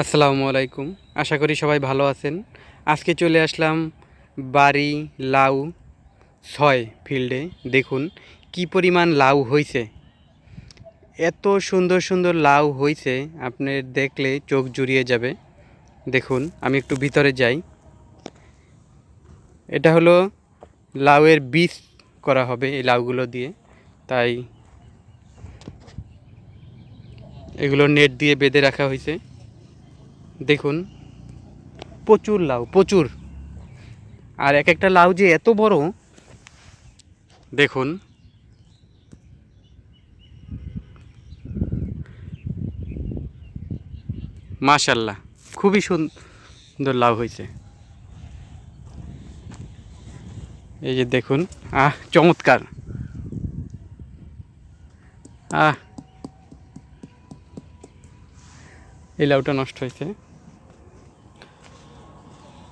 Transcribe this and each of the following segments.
আসসালামু আলাইকুম। আশা করি সবাই ভালো আছেন। আজকে চলে আসলাম বাড়ি লাউ ৬ ফিল্ডে। দেখুন কি পরিমাণ লাউ হইছে। এত সুন্দর সুন্দর লাউ হইছে, আপনি দেখলে চোখ জুড়িয়ে যাবে। দেখুন আমি একটু ভিতরে যাই। এটা হলো লাউয়ের বীজ করা হবে এই লাউগুলো দিয়ে, তাই এগুলো নেট দিয়ে বেঁধে রাখা হয়েছে। দেখুন প্রচুর লাউ, প্রচুর। আর এক একটা লাউ যে এত বড়, দেখুন মাশাল্লাহ, খুবই সুন্দর লাউ হয়েছে। এই যে দেখুন, চমৎকার। এই লাউটা নষ্ট হয়েছে।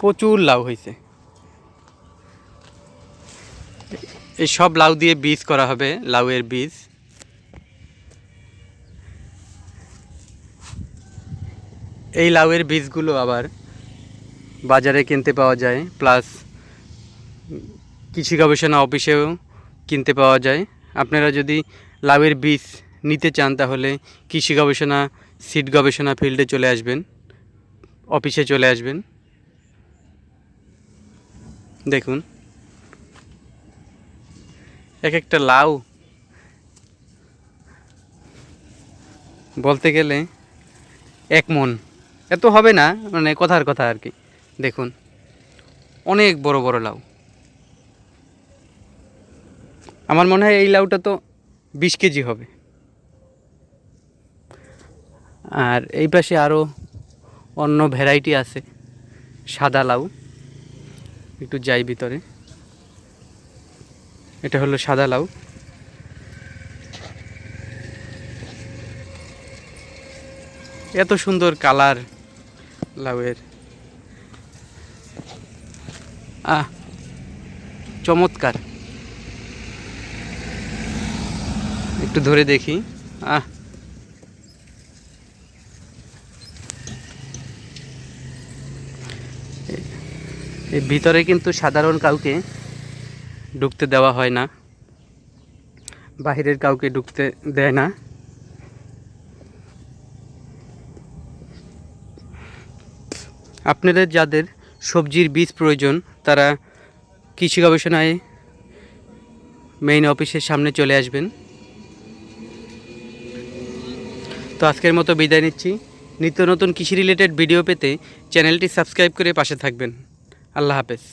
প্রচুর লাউ হয়েছে। এই সব লাউ দিয়ে বীজ করা হবে, লাউয়ের বীজ। এই লাউয়ের বীজগুলো আবার বাজারে কিনতে পাওয়া যায়, প্লাস কৃষি গবেষণা অফিসেও কিনতে পাওয়া যায়। আপনারা যদি লাউয়ের বীজ নিতে চান তাহলে কৃষি গবেষণা সিড গবেষণা ফিল্ডে চলে আসবেন, অফিসে চলে আসবেন। দেখুন এক একটা লাউ বলতে গেলে 1 মণ, এত হবে না, মানে কথার কথা আর কি। দেখুন অনেক বড় বড় লাউ। আমার মনে হয় এই লাউটা তো 20 কেজি হবে। আর এই পাশে আরও অন্য ভ্যারাইটি আছে, সাদা লাউ। একটু যাই ভিতরে। এটা হলো সাদা লাউ। এত সুন্দর কালার লাউয়ের, চমৎকার। একটু ধরে দেখি। এই ভিতরে কিন্তু সাধারণ কাউকে ঢুকতে দেওয়া হয় না, বাহিরের কাউকে ঢুকতে দেয় না। আপনাদের যাদের সবজির বীজ প্রয়োজন তারা কৃষি গবেষণায় মেইন অফিসের সামনে চলে আসবেন। তো আজকের মতো বিদায় নিচ্ছি। নিত্য নতুন কৃষি রিলেটেড ভিডিও পেতে চ্যানেলটি সাবস্ক্রাইব করে পাশে থাকবেন। আল্লাহ হাফেজ।